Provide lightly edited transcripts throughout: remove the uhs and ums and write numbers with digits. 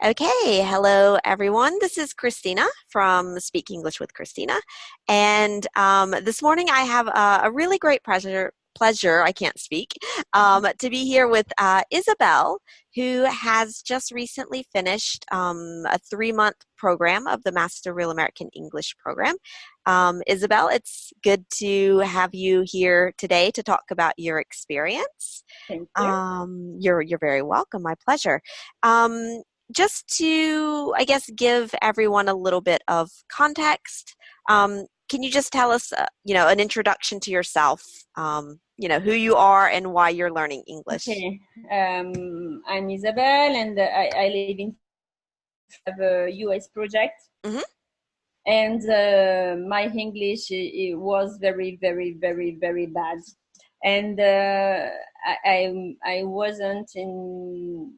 Okay, hello everyone. This is Christina from Speak English with Christina, and this morning I have a really great pleasure. I can't speak to be here with Isabelle, who has just recently finished a 3-month program of the Master Real American English program. Isabelle, it's good to have you here today to talk about your experience. Thank you. You're very welcome. My pleasure. Just to, I guess, give everyone a little bit of context, can you just tell us, an introduction to yourself, who you are and why you're learning English? Okay. I'm Isabelle, and I live in have a US project, Hmm. and my English it was very, very, very, very bad, and I wasn't in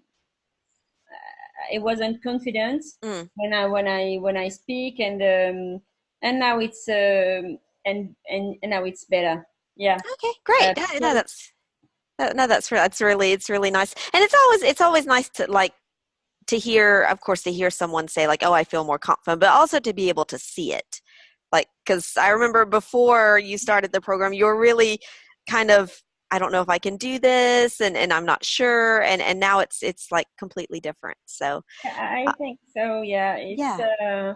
I wasn't confident Mm. when I speak, and now it's and now it's better. Yeah. Okay, great. No, So it's really nice, and it's always nice to to hear, of course, to hear someone say like, "Oh, I feel more confident," but also to be able to see it. Like, because I remember before you started the program, you were really kind of, I don't know if I can do this, and I'm not sure, and now it's like completely different. So, I uh, think so. Yeah, it's yeah.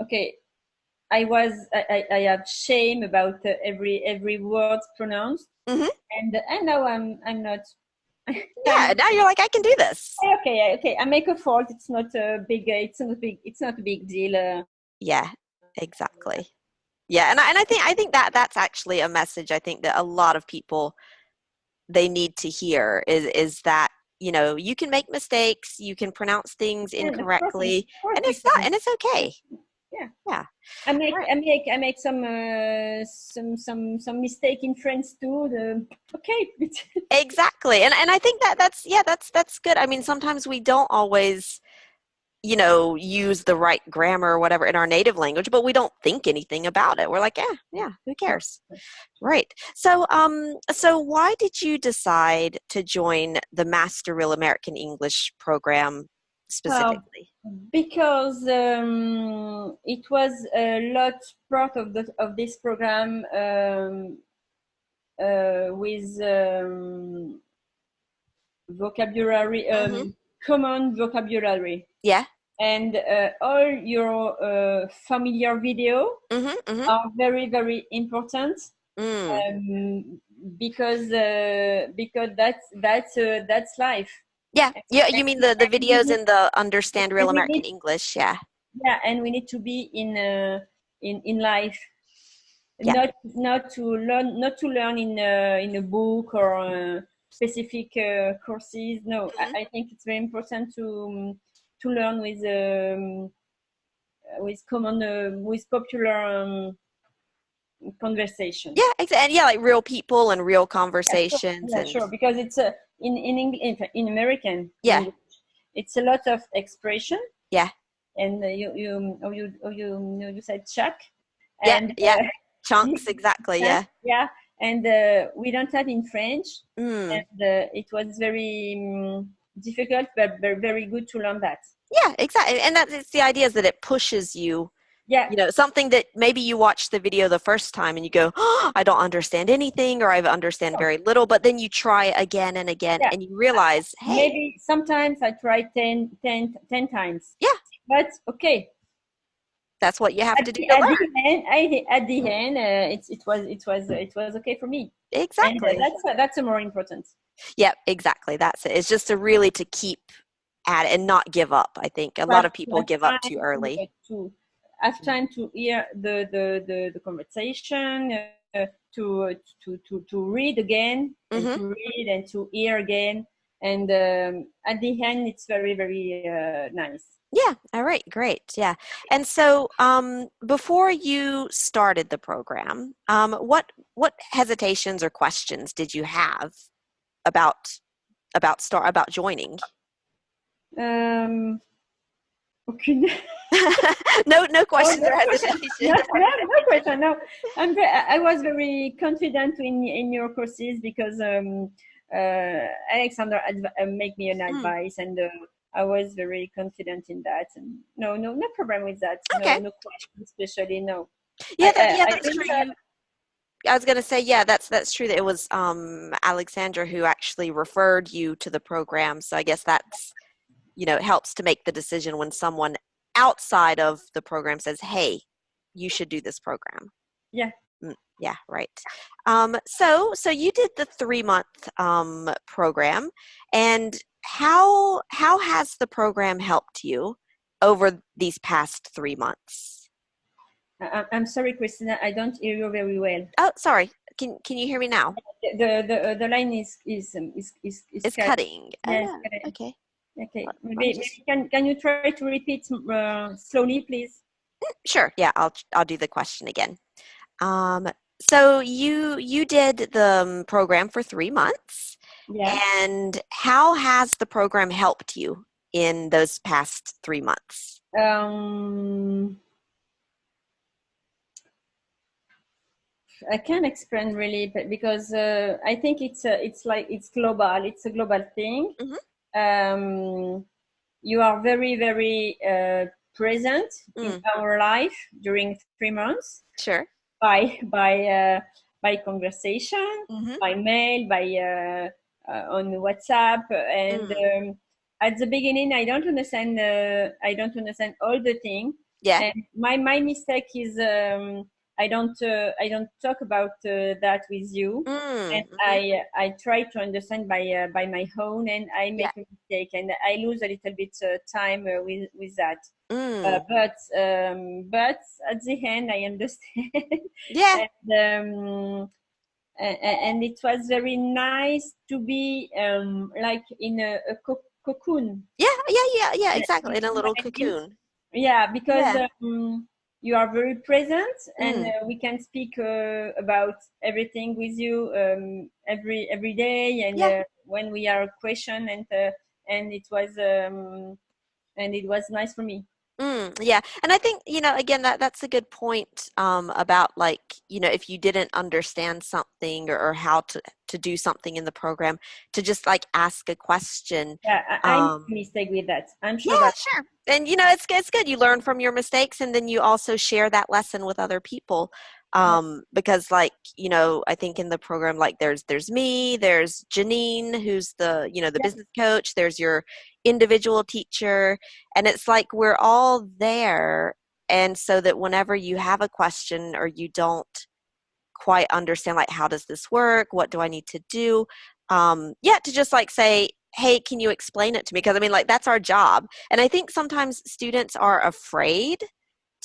okay. I have shame about every word pronounced, Hmm. and now I'm not. Yeah, I'm now you're like, I can do this. okay. I make a fault. It's not a big. It's not a big deal. Yeah, exactly. Yeah, and I think that that's actually a message I think that a lot of people they need to hear is that you can make mistakes, you can pronounce things And incorrectly, of course and you it's not, can. and it's okay. Yeah. Yeah. I make Right. I make I make some mistake in French too. Okay. Exactly. And I think that that's good. I mean, sometimes we don't always use the right grammar or whatever in our native language, but we don't think anything about it. We're like, yeah, who cares? Right. So why did you decide to join the Master Real American English program Uh, specifically? because it was a lot part of this program with vocabulary, Mm-hmm. common vocabulary, Yeah. and all your familiar video Mm-hmm. Mm-hmm. are very, very important, Mm. um, because that's life. Yeah. And, Yeah. and, You mean the and we videos need in the Understand Real and we American need English? Yeah. yeah, and we need to be in life, Yeah. not to learn in a book or specific courses. No, Hmm. I think it's very important to learn with common with popular conversation. Yeah. And yeah, like real people and real Yeah, sure. conversations Yeah, and sure. Because it's in American yeah. English, it's a lot of expression, Yeah. and you said chuck, Yeah. and Yeah. Chunks. Exactly. chuck, Yeah. yeah, and we don't have in French, Mm. and it was very difficult, but very, very good to learn that. Yeah. Exactly. And that it's the idea is that it pushes you. Yeah, Something that maybe you watch the video the first time and you go, oh, I don't understand anything or I understand sure. very little, but then you try again and again Yeah. and you realize, hey, Maybe sometimes I try 10 times, yeah, but okay. that's what you have At to do the, to at learn. the end, it was okay for me, and Exactly. that's more important. Yep, exactly. That's it. It's just to really to keep at it and not give up. I think a To lot have, of to people have give up too time early. to have time to hear the conversation, to read again, and Hmm. to read and to hear again, and at the end it's very, very nice. Yeah. All right. Great. Yeah. And so, before you started the program, what hesitations or questions did you have about about joining? um aucune. No Oh, questions no or question. hesitations. No question. No, I was very confident in your courses because Alexander make me an Mm, advice, and I was very confident in that, and no problem with that. Okay. No question, especially no. Yeah, I that's true. remember. I was gonna say, yeah, that's true that it was Alexandra who actually referred you to the program. So I guess that's, it helps to make the decision when someone outside of the program says, "Hey, you should do this program." Yeah. Yeah, right. So you did the 3 month program, and how has the program helped you over these past 3 months? I'm sorry, Christina. I don't hear you very well. Oh, sorry. Can you hear me now? The line is It's cut. cutting. Oh Yes, no. correct. Okay. Okay. Let me Maybe just. can you try to repeat slowly, please? Sure. Yeah, I'll do the question again. Um, so you did the program for 3 months, Yeah. and how has the program helped you in those past 3 months? Um, I can't explain really, but because I think it's like it's global. It's a global thing. Hmm. Um, you are very present in Mm, our life during 3 months sure. by by uh, by conversation, Hmm. by mail, by on WhatsApp, and Mm, at the beginning I don't understand all the thing, yeah. and my mistake is I don't talk about that with you, and Mm, hmm. I try to understand by my own, and I Yeah. make a mistake, and I lose a little bit time with that. Mm, But at the end, I understand, yeah. and it was very nice to be like in a cocoon. Yeah. You Exactly. In a know what little I mean? cocoon. Yeah, because Yeah. you are very present, and Mm, we can speak about everything with you every day, and yeah. when we are question, and it was nice for me. Yeah. And I think, again, that's a good point about like, if you didn't understand something or how to do something in the program, to just like ask a question. Yeah, I make a Um, mistake with that. I'm Yeah, sure about. sure. And it's good. You learn from your mistakes, and then you also share that lesson with other people. Yeah, Because like, I think in the program, like there's me, there's Janine, who's the yeah, business coach, there's your individual teacher, and it's like we're all there. And so that whenever you have a question or you don't quite understand, like, how does this work, what do I need to do, yeah, to just like say, hey, can you explain it to me, because I mean, like, that's our job. And I think sometimes students are afraid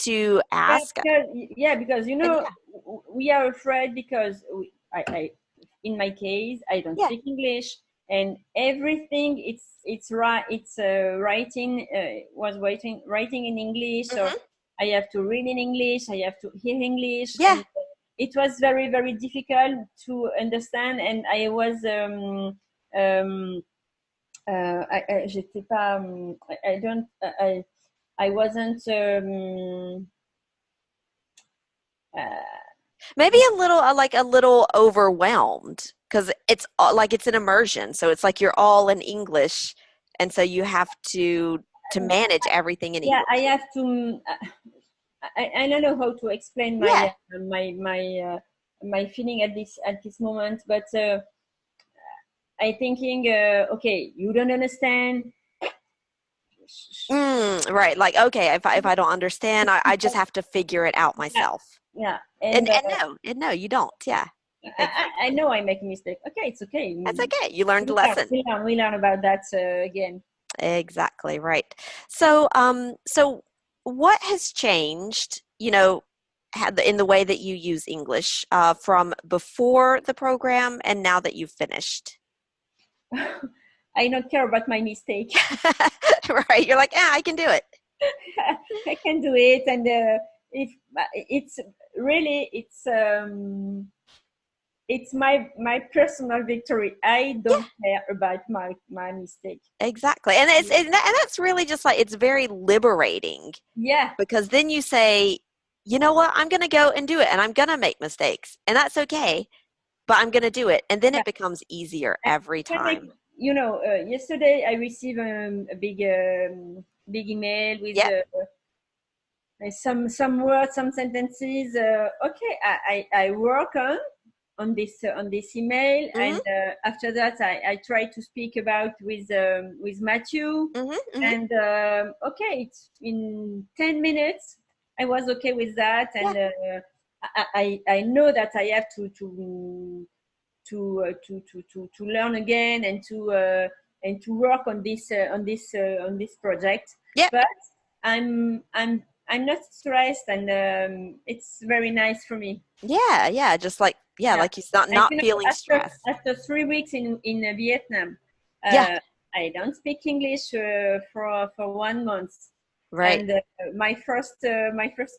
to yeah, ask. because And we are afraid because in my case I don't yeah. speak English, and everything it's right it's writing was writing in English, so Hmm. I have to read in English, I have to hear English, Yeah. and it was very difficult to understand, and I was um, j'étais pas I don't I wasn't uh, Maybe a little, like a little overwhelmed, because it's like it's an immersion, so it's like you're all in English, and so you have to manage everything in yeah, I English. have to I don't know how to explain Yeah. my feeling at this moment, but I thinking okay, you don't understand. Right. Like, okay, if I don't understand, I just have to figure it out Yeah, myself. yeah, And and no, you don't. Yeah, I exactly. know I make a mistake. Okay, it's okay. That's okay. You learned a lesson. We learn about that again. Exactly right. So what has changed, in the way that you use English, from before the program and now that you've finished? I don't care about my mistake. Right. You're like, yeah, I can do it. I can do it, and if it's really it's my personal victory. I Yeah, don't care about my mistake. exactly. And and that's really just like, it's very liberating, Yeah, because then you say, you know what, I'm going to go and do it, and I'm going to make mistakes, and that's okay, but I'm going to do it. And then yeah. it becomes easier I every can make time. yesterday I received big email with Yep. some words, some sentences. Okay, I work on this email, Mhm. and after that I try to speak about with Matthew, Mhm. Mhm. and okay, it's in 10 minutes. I was okay with that, Yeah. and I know that I have to learn again and to work on this project. Yep. But I'm not stressed, and it's very nice for me. Yeah. Yeah. Just like yeah, Yeah, like he's not and not feeling stressed. after 3 weeks in Vietnam, Yeah. uh, I don't speak English for 1 month, Right. and my first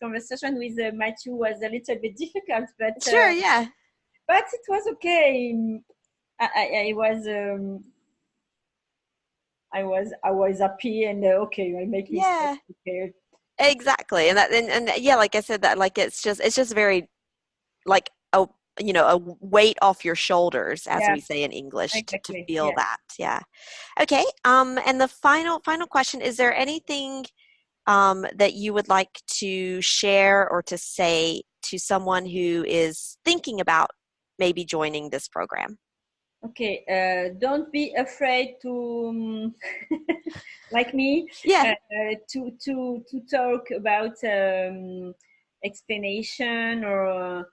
conversation with Matthew was a little bit difficult, Sure. Yeah. but it was okay. I was I was happy, and okay, I make mistakes. Yeah. Okay. Exactly. And that and yeah, like I said, that like it's just very like a a weight off your shoulders, as Yeah, we say in English, to exactly. feel Yeah. that. Yeah. Okay. And the final question, is there anything that you would like to share or to say to someone who is thinking about maybe joining this program? Okay, don't be afraid to, like me, Yeah. to talk about explanation or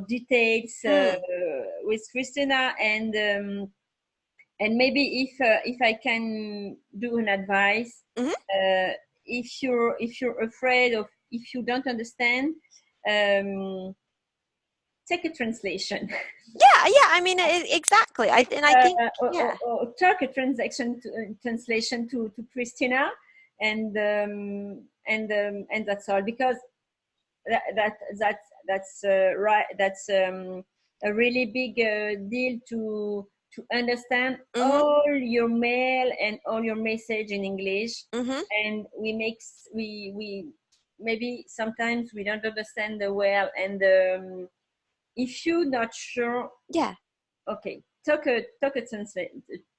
details Mm. with Christina, and maybe if I can do an advice, Hmm. uh, if you're afraid of if you don't understand, um, take a translation. Yeah. Yeah. I mean, exactly. I think yeah. Or talk a translation to Christina, and that's all, because that's right. That's a really big deal to understand Hmm. all your mail and all your message in English, Hmm. and we maybe sometimes we don't understand the well, and if you're not sure, Yeah. okay, talk a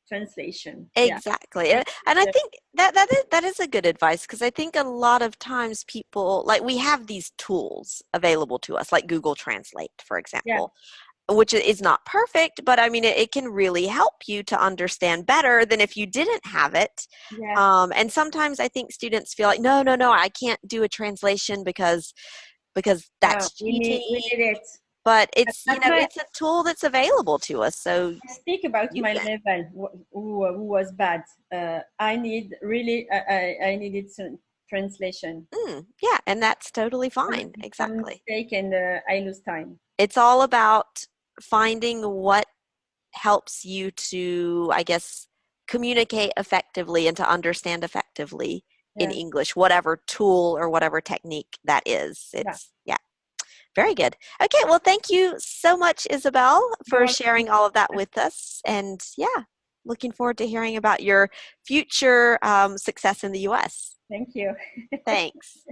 translation. Yeah, Exactly. it's, And I think that is a good advice, because I think a lot of times people, like, we have these tools available to us, like Google Translate, for yeah, example, which is not perfect, but I mean, it can really help you to understand better than if you didn't have it. yeah. And sometimes I think students feel like, no, no, no, I can't do a translation because No, that's cheating. we need it. But it's, At my it's a tool that's available to us, so I speak about use my it. level, who was bad. I need really I needed some translation. Yeah, and that's totally Some fine. some Exactly. mistake, and I lose time. It's all about finding what helps you to, I guess, communicate effectively and to understand effectively in Yeah, English, whatever tool or whatever technique that is. yeah. Yeah, very good. Okay, well, thank you so much, Isabel, You're for welcome. sharing all of that with us. And yeah, looking forward to hearing about your future success in the US. Thank you. Thanks.